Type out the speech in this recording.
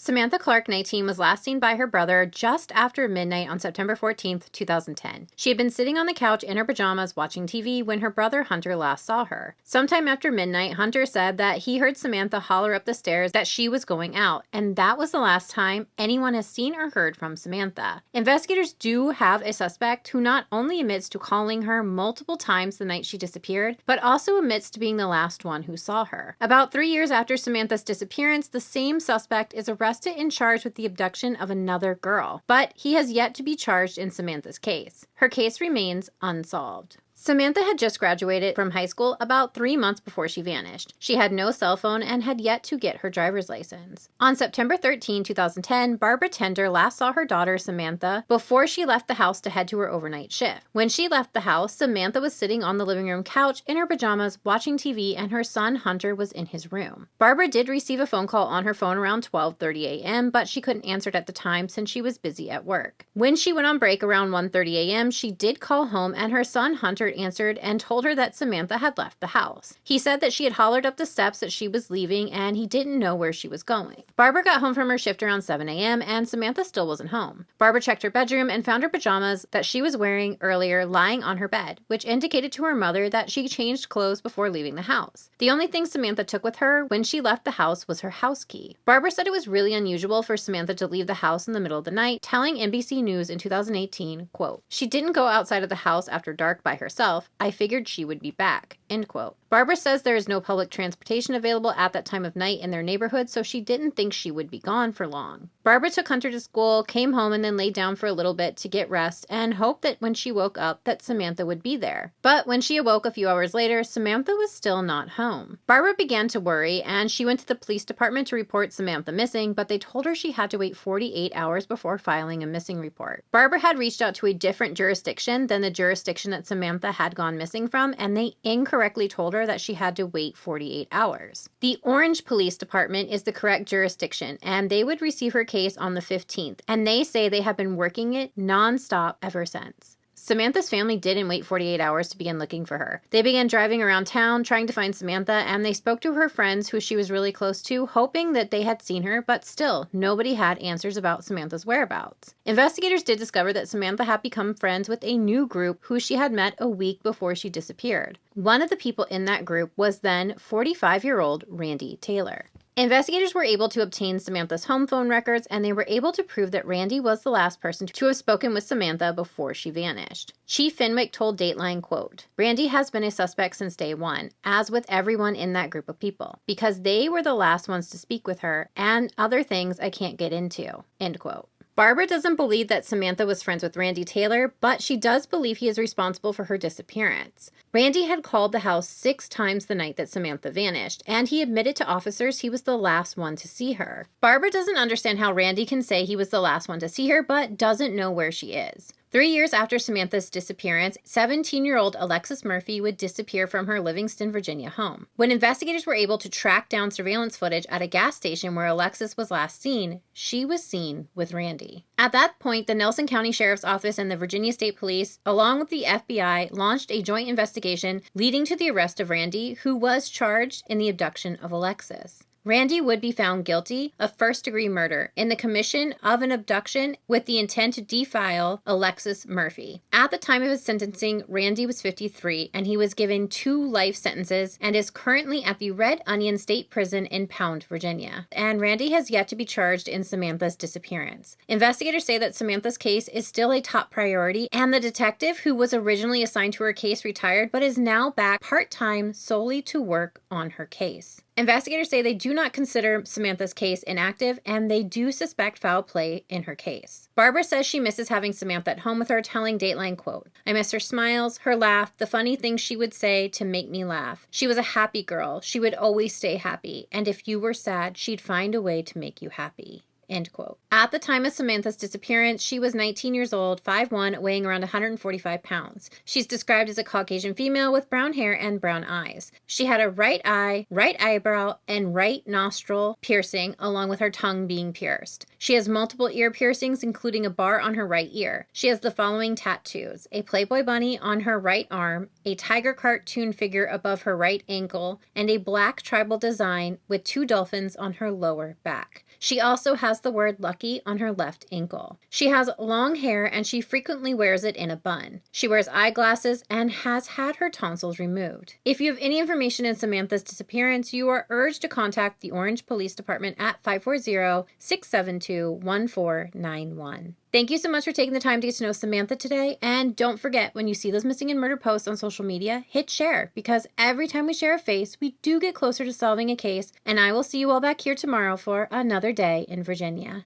Samantha Clark, 19, was last seen by her brother just after midnight on September 14th, 2010. She had been sitting on the couch in her pajamas watching TV when her brother Hunter last saw her. Sometime after midnight, Hunter said that he heard Samantha holler up the stairs that she was going out, and that was the last time anyone has seen or heard from Samantha. Investigators do have a suspect who not only admits to calling her multiple times the night she disappeared, but also admits to being the last one who saw her. About 3 years after Samantha's disappearance, the same suspect is arrested and charged with the abduction of another girl, but he has yet to be charged in Samantha's case. Her case remains unsolved. Samantha had just graduated from high school about 3 months before she vanished. She had no cell phone and had yet to get her driver's license. On September 13, 2010, Barbara Tender last saw her daughter Samantha before she left the house to head to her overnight shift. When she left the house, Samantha was sitting on the living room couch in her pajamas watching TV, and her son Hunter was in his room. Barbara did receive a phone call on her phone around 12:30 a.m., but she couldn't answer it at the time since she was busy at work. When she went on break around 1:30 a.m., she did call home, and her son Hunter answered and told her that Samantha had left the house. He said that she had hollered up the steps that she was leaving and he didn't know where she was going. Barbara got home from her shift around 7 a.m. and Samantha still wasn't home. Barbara checked her bedroom and found her pajamas that she was wearing earlier lying on her bed, which indicated to her mother that she changed clothes before leaving the house. The only thing Samantha took with her when she left the house was her house key. Barbara said it was really unusual for Samantha to leave the house in the middle of the night, telling NBC News in 2018, quote, "She didn't go outside of the house after dark by herself. I figured she would be back," end quote. Barbara says there is no public transportation available at that time of night in their neighborhood, so she didn't think she would be gone for long. Barbara took Hunter to school, came home, and then laid down for a little bit to get rest and hoped that when she woke up that Samantha would be there. But when she awoke a few hours later, Samantha was still not home. Barbara began to worry, and she went to the police department to report Samantha missing, but they told her she had to wait 48 hours before filing a missing report. Barbara had reached out to a different jurisdiction than the jurisdiction that Samantha had gone missing from, and they incorrectly told her that she had to wait 48 hours. The Orange Police Department is the correct jurisdiction, and they would receive her case on the 15th, and they say they have been working it nonstop ever since. Samantha's family didn't wait 48 hours to begin looking for her. They began driving around town trying to find Samantha, and they spoke to her friends who she was really close to, hoping that they had seen her, but still, nobody had answers about Samantha's whereabouts. Investigators did discover that Samantha had become friends with a new group who she had met a week before she disappeared. One of the people in that group was then 45-year-old Randy Taylor. Investigators were able to obtain Samantha's home phone records, and they were able to prove that Randy was the last person to have spoken with Samantha before she vanished. Chief Fenwick told Dateline, quote, "Randy has been a suspect since day one, as with everyone in that group of people, because they were the last ones to speak with her, and other things I can't get into," end quote. Barbara doesn't believe that Samantha was friends with Randy Taylor, but she does believe he is responsible for her disappearance. Randy had called the house 6 times the night that Samantha vanished, and he admitted to officers he was the last one to see her. Barbara doesn't understand how Randy can say he was the last one to see her, but doesn't know where she is. 3 years after Samantha's disappearance, 17-year-old Alexis Murphy would disappear from her Livingston, Virginia home. When investigators were able to track down surveillance footage at a gas station where Alexis was last seen, she was seen with Randy. At that point, the Nelson County Sheriff's Office and the Virginia State Police, along with the FBI, launched a joint investigation leading to the arrest of Randy, who was charged in the abduction of Alexis. Randy would be found guilty of first-degree murder in the commission of an abduction with the intent to defile Alexis Murphy. At the time of his sentencing, Randy was 53, and he was given 2 life sentences and is currently at the Red Onion State Prison in Pound, Virginia. And Randy has yet to be charged in Samantha's disappearance. Investigators say that Samantha's case is still a top priority, and the detective who was originally assigned to her case retired but is now back part-time solely to work on her case. Investigators say they do not consider Samantha's case inactive, and they do suspect foul play in her case. Barbara says she misses having Samantha at home with her, telling Dateline, quote, "I miss her smiles, her laugh, the funny things she would say to make me laugh. She was a happy girl. She would always stay happy. And if you were sad, she'd find a way to make you happy." End quote. At the time of Samantha's disappearance, she was 19 years old, 5'1", weighing around 145 pounds. She's described as a Caucasian female with brown hair and brown eyes. She had a right eye, right eyebrow, and right nostril piercing, along with her tongue being pierced. She has multiple ear piercings, including a bar on her right ear. She has the following tattoos: a Playboy bunny on her right arm, a tiger cartoon figure above her right ankle, and a black tribal design with 2 dolphins on her lower back. She also has the word lucky on her left ankle. She has long hair and she frequently wears it in a bun. She wears eyeglasses and has had her tonsils removed. If you have any information in Samantha's disappearance, you are urged to contact the Orange Police Department at 540-672-1491. Thank you so much for taking the time to get to know Samantha today. And don't forget, when you see those missing and murder posts on social media, hit share, because every time we share a face, we do get closer to solving a case. And I will see you all back here tomorrow for another day in Virginia.